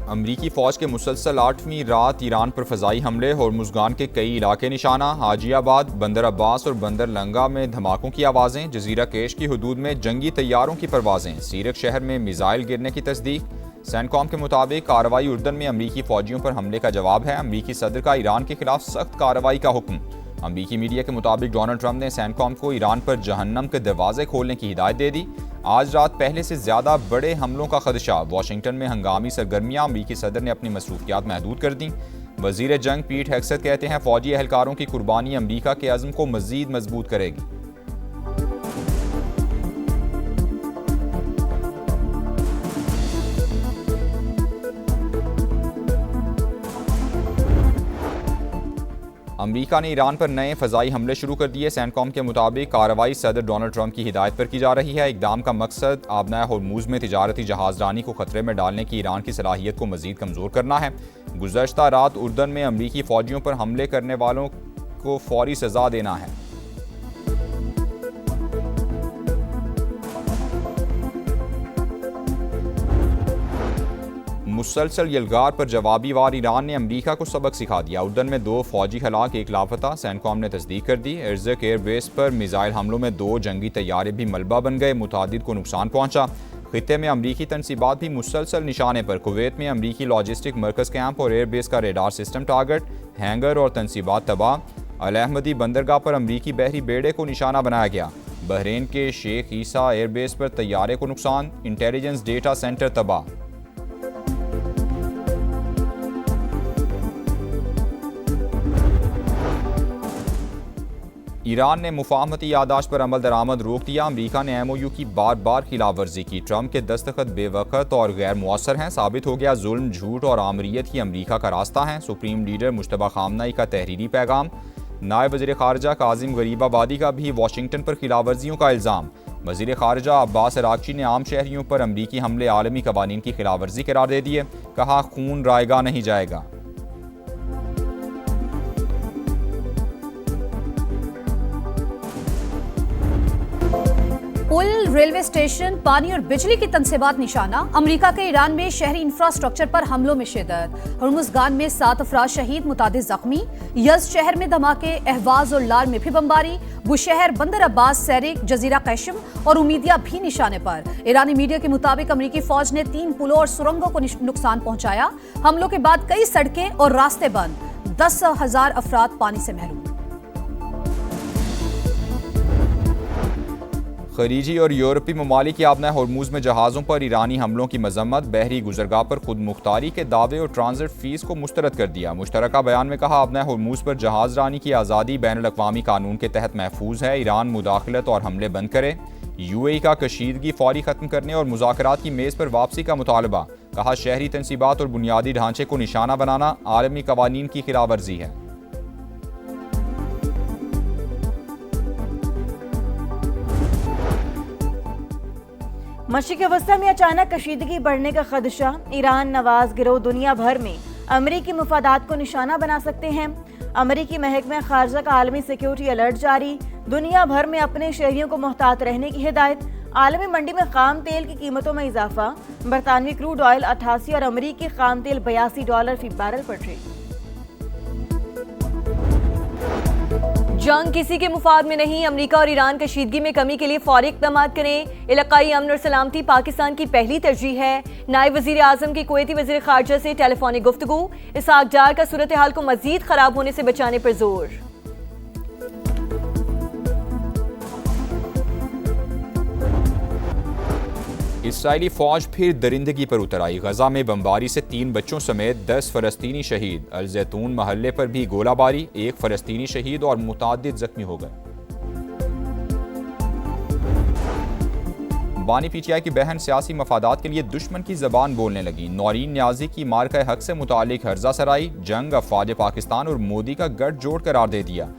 अमरीकी फ़ौज के मुसलसल 8वीं रात ईरान पर फ़ज़ाई हमले और मुज़गान के कई इलाके निशाना। हाजियाबाद, बंदर अब्बास और बंदर लंगा में धमाकों की आवाज़ें। जजीरा केश की हदूद में जंगी तैयारों की परवाज़ें। सीरक शहर में मिसाइल गिरने की तस्दीक। सैनकॉम के मुताबिक कार्रवाई उर्दन में अमरीकी फ़ौजियों पर हमले का जवाब है। अमरीकी सदर का ईरान के खिलाफ सख्त कार्रवाई का हुक्म। अमरीकी मीडिया के मुताबिक डोनाल्ड ट्रंप ने सैनकॉम को ईरान पर जहन्नम के दरवाजे खोलने की हिदायत दे दी। आज रात पहले से ज़्यादा बड़े हमलों का खदशा। वाशिंगटन में हंगामी सरगर्मियाँ। अमरीकी सदर ने अपनी मसरूफियात महदूद कर दी। वज़ीर जंग पीट हेग्सेथ कहते हैं फ़ौजी एहलकारों की कुर्बानी अमरीका के अज़्म को मज़ीद मजबूत करेगी। अमरीका ने ईरान पर नए फ़ज़ाई हमले शुरू कर दिए। सैनकॉम के मुताबिक कार्रवाई सदर डोनाल्ड ट्रंप की हिदायत पर की जा रही है। इक़दाम का मकसद आबनाए होर्मुज़ में तिजारती जहाज़रानी को खतरे में डालने की ईरान की सलाहियत को मज़ीद कमज़ोर करना है। गुज़श्ता रात उर्दन में अमरीकी फ़ौजियों पर हमले करने वालों को फौरी सज़ा देना है। मुसलसल यलगार पर जवाबी वार। ईरान ने अमरीका को सबक सिखा दिया। उर्दन में 2 फौजी हलाक, 1 लापता। सैनकॉम ने तस्दीक कर दी। एर्ज़क एयरबेस पर मिसाइल हमलों में 2 जंगी तैयारे भी मलबा बन गए। मुतादिद को नुकसान पहुंचा। खित्ते में अमरीकी तनसीबात भी मुसलसल निशाने पर। कुवैत में अमरीकी लॉजिस्टिक मरकज़ कैंप और एयरबेस का रेडार सिस्टम टारगेट। हैंगर और तनसीबात तबाह। अल अहमदी बंदरगाह पर अमरीकी बहरी बेड़े को निशाना बनाया गया। बहरीन के शेख ईसा एयरबेस पर तैयारे को नुकसान। इंटेलिजेंस डेटा सेंटर तबाह। ईरान ने मुफाहमती यादाश्त पर अमल दरामद रोक दिया। अमरीका ने MOU की बार बार खिलाफ वर्जी की। ट्रंप के दस्तखत बेवक़्त और गैर मुअस्सर हैं। साबित हो गया जुल्म, झूठ और आमरीत ही अमरीका का रास्ता है। सुप्रीम लीडर मुश्तबा खामनई का तहरीरी पैगाम। नायब वज़ीर ख़ारजा काज़िम गरीबाबादी का भी वाशिंगटन पर खिलाफ वर्जियों का इल्ज़ाम। वज़ीर ख़ारजा अब्बास अराग़ची ने आम शहरियों पर अमरीकी हमले आलमी क़वानीन की खिलाफ वर्जी करार दे दिए। कहा खून रायगा नहीं जाएगा। पुल, रेलवे स्टेशन, पानी और बिजली की तनसीबात निशाना। अमरीका के ईरान में शहरी इंफ्रास्ट्रक्चर पर हमलों में शिद्दत। हुर्मुज़गान में 7 अफराद शहीद, मुतादिद जख्मी। यज़्द शहर में धमाके, अहवाज और लार में भी बमबारी। बुशहर, बंदर अब्बास, सैरिक, जजीरा कैशम और उमीदिया भी निशाने पर। ईरानी मीडिया के मुताबिक अमरीकी फौज ने 3 पुलों और सुरंगों को नुकसान पहुंचाया। हमलों के बाद कई सड़कें और रास्ते बंद। 10,000 अफराद पानी से महरूम। खलीजी और यूरोपी ममालिक के आबनाए होर्मुज़ में जहाज़ों पर ईरानी हमलों की मजम्मत। बहरी गुजरगाह पर खुद मुख्तारी के दावे और ट्रांजिट फीस को मुस्तरद कर दिया। मुश्तरका बयान में कहा आबनाए होर्मुज़ पर जहाज़ रानी की आज़ादी बैनुल-अक़वामी कानून के तहत महफूज है। ईरान मुदाखलत और हमले बंद करे। UAE का कशीदगी फौरी ख़त्म करने और मुज़ाकरात की मेज़ पर वापसी का मुतालबा। कहा शहरी तनसीबात और बुनियादी ढांचे को निशाना बनाना आलमी कवानीन की खिलाफ वर्जी है। मशरिक़ी वस्ता में अचानक कशीदगी बढ़ने का खदशा। ईरान नवाज गिरोह दुनिया भर में अमरीकी मुफादात को निशाना बना सकते हैं। अमरीकी महकमा ख़ारजा का आलमी सिक्योरिटी अलर्ट जारी। दुनिया भर में अपने शहरियों को मोहतात रहने की हिदायत। आलमी मंडी में खाम तेल की कीमतों में इजाफा। बरतानवी क्रूड ऑयल 88 और अमरीकी खाम तेल $82 फी बैरल पर ट्रेड। जंग किसी के मुफाद में नहीं। अमरीका और ईरान कशीदगी में कमी के लिए फौरी इक़दाम करें। इलाकाई अमन और सलामती पाकिस्तान की पहली तरजीह है। नायब वज़ीर आज़म की कुवैती वज़ीर ख़ारजा से टेलीफोनिक गुफ्तगू। इसहाक डार का सूरत हाल को मज़ीद ख़राब होने से बचाने पर जोर। इसराइली फ़ौज फिर दरिंदगी पर उतर आई। गजा में बमबारी से 3 बच्चों समेत 10 फ़लस्तीनी शहीद। अल जैतून महल्ले पर भी गोलाबारी, 1 फ़लस्तीनी शहीद और मुतादिद जख्मी हो गए। बानी PTI की बहन सियासी मफादात के लिए दुश्मन की ज़बान बोलने लगी। नौरीन न्याजी की मार्का हक से मुतालिक हर्जा सराई। जंग अफ़वाज पाकिस्तान और मोदी का गठजोड़ करार दे दिया।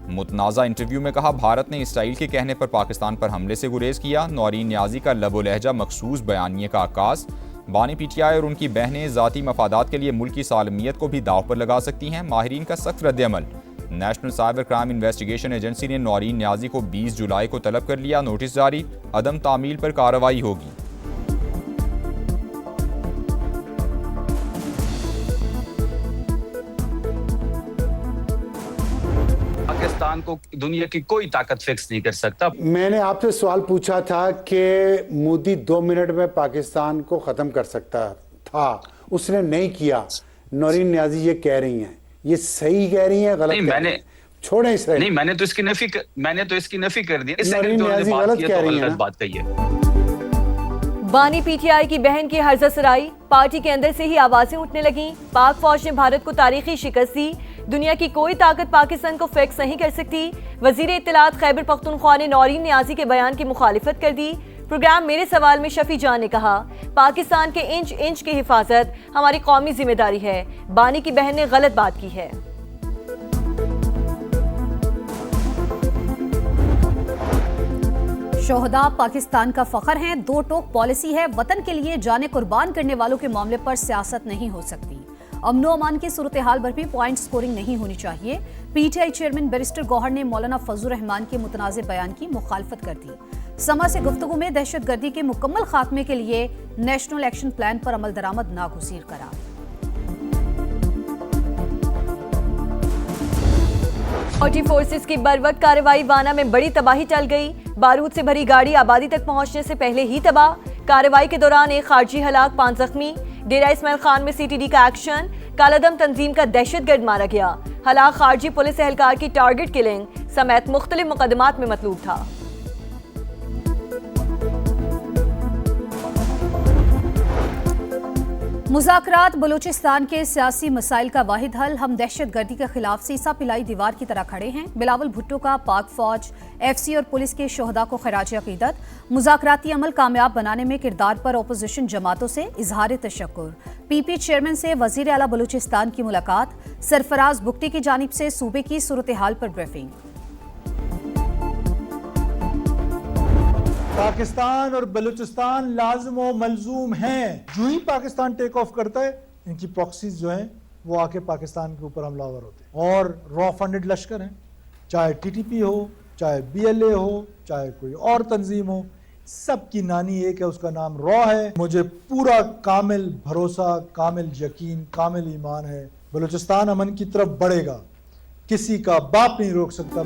मुतनाज़ा इंटरव्यू में कहा भारत ने इसराइल के कहने पर पाकिस्तान पर हमले से गुरेज किया। नौरीन न्याजी का लबो लहजा मखसूस बयानिए का आकाश। बानी PTI और उनकी बहनें ज़ाती मफादात के लिए मुल्क की सालमियत को भी दाव पर लगा सकती हैं। माहिरीन का सख्त रद्द-ए-अमल। National cyber crime investigation agency ने नौरीन न्याजी को 20 जुलाई को तलब कर लिया। नोटिस जारी, अदम तामील पर कार्रवाई होगी। को दुनिया की कोई ताकत फिक्स नहीं कर सकता। मैंने आपसे सवाल पूछा था कि मोदी 2 मिनट में पाकिस्तान को खत्म कर सकता था, उसने नहीं किया। नौरीन नियाजी ये कह रही हैं, ये सही कह रही हैं, गलत नहीं, मैंने छोड़े इसे। नहीं, मैंने तो इसकी नफी कर दी। नौरीन नियाजी गलत कह रही है, बात कही है। बानी पीटीआई की बहन की हर्जा सराई, पार्टी के अंदर से ही आवाजें उठने लगी। पाक फौज ने भारत को तारीखी शिकस्त दी, दुनिया की कोई ताकत पाकिस्तान को फिक्स नहीं कर सकती। वजीर इत्तलात खैबर पख्तूनख्वा ने नौरीन नियाजी के बयान की मुखालिफत कर दी। प्रोग्राम मेरे सवाल में शफी जान ने कहा, पाकिस्तान के इंच इंच की हिफाजत हमारी कौमी जिम्मेदारी है। बानी की बहन ने गलत बात की है। शोहदा पाकिस्तान का फख्र हैं, 2 टोक पॉलिसी है, वतन के लिए जाने कुर्बान करने वालों के मामले पर सियासत नहीं हो सकती। अमनो अमान की सूरत हाल पर भी पॉइंट स्कोरिंग नहीं होनी चाहिए। पीटीआई चेयरमैन बैरिस्टर गौहर ने मौलाना फजलुर रहमान के मुतनाज़ बयान की मुखालफत कर दी। समा से गुफ्तगू में दहशतगर्दी के मुकम्मल खात्मे के लिए नेशनल एक्शन प्लान पर अमल दरामद नागुज़ीर करार। सिक्योरिटी फोर्सेस की बरवक्त कार्रवाई, वाना में बड़ी तबाही टल गई। बारूद से भरी गाड़ी आबादी तक पहुंचने से पहले ही तबाह। कार्रवाई के दौरान एक खारजी हलाक, 5 जख्मी। डेरा इस्माइल खान में सीटीडी का एक्शन, कालादम तंजीम का दहशतगर्द मारा गया। हलाक खारजी पुलिस एहलकार की टारगेट किलिंग समेत मुख्तलिफ मुकदमात में मतलूब था। मुज़ाकरात बलूचिस्तान के सियासी मसाइल का वाहिद हल। हम दहशतगर्दी के खिलाफ सीसा पिलाई दीवार की तरह खड़े हैं। बिलावल भुट्टो का पाक फौज, एफसी और पुलिस के शोहदा को खराज अकीदत। मुज़ाकराती अमल कामयाब बनाने में किरदार पर अपोजिशन जमातों से इजहार तशक्कुर। पीपी चेयरमैन से वज़ीर आला बलूचिस्तान की मुलाकात। सरफराज बुख्ती की जानिब से सूबे की सूरत हाल पर ब्रीफिंग। पाकिस्तान और बलूचिस्तान लाजिम व मलजूम हैं। जो ही पाकिस्तान टेक ऑफ करता है, इनकी प्रॉक्सीज जो हैं वो आके पाकिस्तान के ऊपर हमलावर होते हैं और रॉ फंडेड लश्कर हैं, चाहे टीटीपी हो, चाहे बीएलए हो, चाहे कोई और तंजीम हो, सबकी नानी एक है, उसका नाम रॉ है। मुझे पूरा कामिल भरोसा, कामिल यकीन, कामिल ईमान है, बलूचिस्तान अमन की तरफ बढ़ेगा, किसी का बाप नहीं रोक सकता।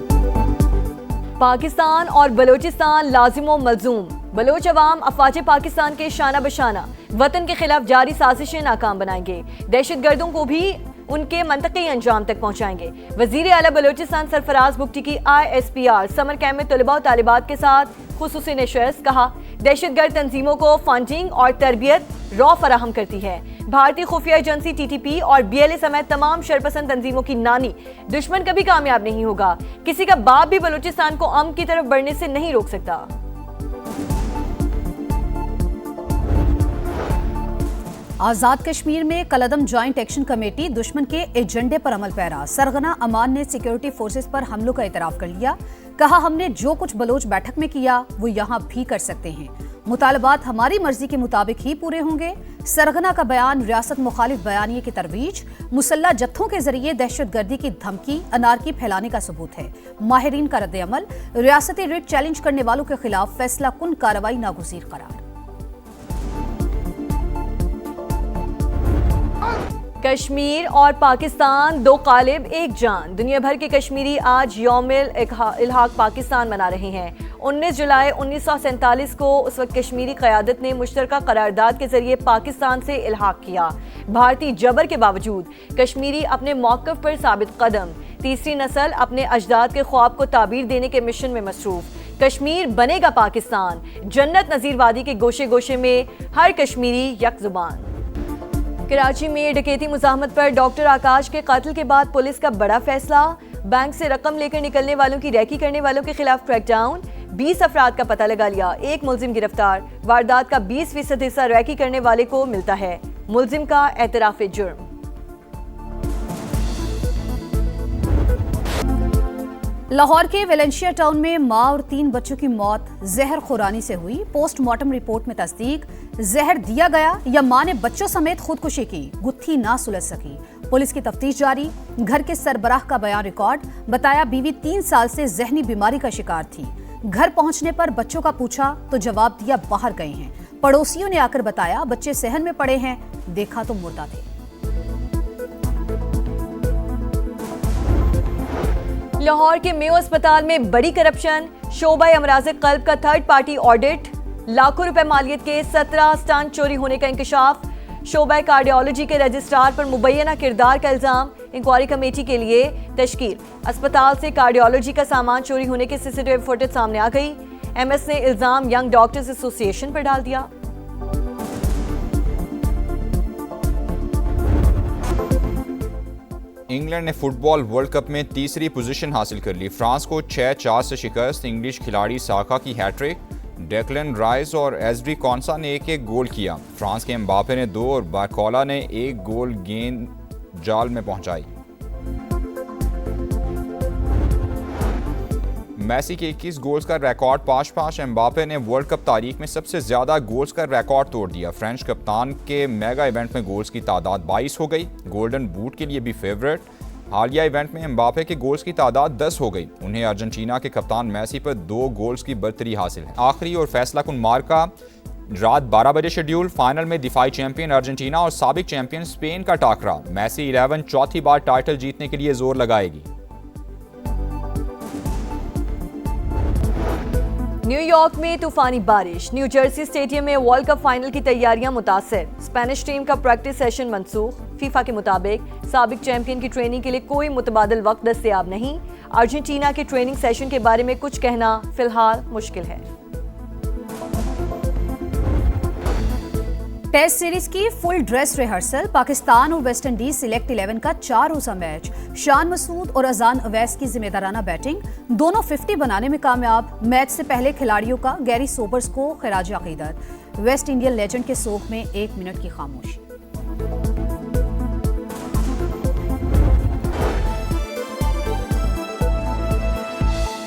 पाकिस्तान और बलूचिस्तान लाजिमो मलजूम। बलोच अवाम अफवाज पाकिस्तान के शाना बशाना वतन के खिलाफ जारी साजिशें नाकाम बनाएंगे, दहशतगर्दों को भी उनके मंतकी अंजाम तक पहुंचाएंगे। वजीर आला बलोचिस्तान सरफराज बुख्ती की ISPR समर कैंप में तलबा और तालिबात के साथ खुसूसी नशस्त। कहा, दहशतगर्द तंजीमों को फंडिंग और तरबियत रॉ फराहम करती है। भारतीय खुफिया एजेंसी TTP और BLA समेत तमाम शरपसंद तंजीमों की नानी दुश्मन कभी कामयाब नहीं होगा। किसी का बाप भी बलूचिस्तान को अमन की तरफ बढ़ने से नहीं रोक सकता। आज़ाद कश्मीर में कलदम जॉइंट एक्शन कमेटी दुश्मन के एजेंडे पर अमल पैरा। सरगना अमान ने सिक्योरिटी फोर्सेस पर हमलों का इतराफ कर लिया। कहा, हमने जो कुछ बलोच बैठक में किया वो यहाँ भी कर सकते हैं। मुतालबात हमारी मर्जी के मुताबिक ही पूरे होंगे। सरगना का बयान रियासत मुखालिफ बयानिए की तरवीज। मुसल्ला जत्थों के जरिए दहशतगर्दी की धमकी, अनारकी फैलाने का सबूत है। माहिरीन का रद्द-ए-अमल। रियासती रिट चैलेंज करने वालों के खिलाफ फैसला कुन कार्रवाई नागुज़ीर करार। कश्मीर और पाकिस्तान, 2 कालिब 1 जान। दुनिया भर के कश्मीरी आज यौमिल इल्हाक पाकिस्तान मना रहे हैं। 19 जुलाई 1947 को उस वक्त कश्मीरी क़यादत ने मुश्तरका करारदाद के जरिए पाकिस्तान से इल्हाक किया। भारतीय जबर के बावजूद कश्मीरी अपने मौक़िफ़ पर साबित कदम। तीसरी नस्ल अपने अजदाद के ख्वाब को ताबीर देने के मिशन में मसरूफ। कश्मीर बनेगा पाकिस्तान। जन्नत नज़ीर वादी के गोशे गोशे में हर कश्मीरी यक जुबान। कराची में डकैती मुज़ाहमत पर डॉक्टर आकाश के कत्ल के बाद पुलिस का बड़ा फैसला। बैंक से रकम लेकर निकलने वालों की रैकी करने वालों के खिलाफ क्रैकडाउन। 20 अफराद का पता लगा लिया, 1 मुलजिम गिरफ्तार। वारदात का 20% हिस्सा रैकी करने वाले को मिलता है। मुलजिम का एतराफ़ जुर्म। लाहौर के वेलेंशिया टाउन में मां और 3 बच्चों की मौत जहर खुरानी से हुई। पोस्टमार्टम रिपोर्ट में तस्दीक, जहर दिया गया या मां ने बच्चों समेत खुदकुशी की, गुत्थी ना सुलझ सकी। पुलिस की तफ्तीश जारी। घर के सरबराह का बयान रिकॉर्ड। बताया, बीवी 3 साल से जहनी बीमारी का शिकार थी। घर पहुंचने पर बच्चों का पूछा तो जवाब दिया बाहर गए हैं। पड़ोसियों ने आकर बताया बच्चे सहन में पड़े हैं, देखा तो मुर्दा थे। लाहौर के मेयो अस्पताल में बड़ी करप्शन, शोबा अमराज कल्ब का थर्ड पार्टी ऑडिट, लाखों रुपए मालियत के 17 स्टंट चोरी होने का इंकशाफ, शोबा कार्डियोलॉजी के रजिस्ट्रार पर मुबैना किरदार का इल्जाम, इंक्वायरी कमेटी के लिए तश्कील। अस्पताल से कार्डियोलॉजी का सामान चोरी होने की सीसीटीवी फुटेज सामने आ गई। एमएस ने इल्जाम यंग डॉक्टर्स एसोसिएशन पर डाल दिया। इंग्लैंड ने फुटबॉल वर्ल्ड कप में तीसरी पोजीशन हासिल कर ली। फ्रांस को 6-4 से शिकस्त। इंग्लिश खिलाड़ी साका की हैट्रिक, डेक्लन राइस और एजरी कॉन्सा ने एक गोल किया। फ्रांस के एम्बापे ने 2 और बारकोला ने 1 गोल गेंद जाल में पहुंचाई। मेसी के 21 गोल्स का रिकॉर्ड 5-5। एम्बापे ने वर्ल्ड कप तारीख में सबसे ज्यादा गोल्स का रिकॉर्ड तोड़ दिया। फ्रेंच कप्तान के मेगा इवेंट में गोल्स की तादाद 22 हो गई। गोल्डन बूट के लिए भी फेवरेट। हालिया इवेंट में एम्बापे के गोल्स की तादाद 10 हो गई। उन्हें अर्जेंटीना के कप्तान मेसी पर 2 गोल्स की बरतरी हासिल है। आखिरी और फैसला कुन मार्का रात 12 बजे शेड्यूल। फाइनल में दिफाई चैंपियन अर्जेंटीना और साबिक चैंपियन स्पेन का टाकरा। मेसी 11 चौथी बार टाइटल जीतने के लिए जोर लगाएगी। न्यूयॉर्क में तूफानी बारिश, न्यू जर्सी स्टेडियम में वर्ल्ड कप फाइनल की तैयारियां मुतासर। स्पेनिश टीम का प्रैक्टिस सेशन मनसूख। फीफा के मुताबिक साबिक चैंपियन की ट्रेनिंग के लिए कोई मुतबादिल वक्त दस्तयाब नहीं। अर्जेंटीना के ट्रेनिंग सेशन के बारे में कुछ कहना फिलहाल मुश्किल है। टेस्ट सीरीज की फुल ड्रेस रिहर्सल। पाकिस्तान और वेस्ट इंडीज सिलेक्ट 11 का 4 रोजा मैच। शान मसूद और अजान अवैस की जिम्मेदाराना बैटिंग, दोनों 50 बनाने में कामयाब। मैच से पहले खिलाड़ियों का गैरी सोबर्स को खिराज अकीदत। वेस्ट इंडियन लेजेंड के सोग में 1 मिनट की खामोशी।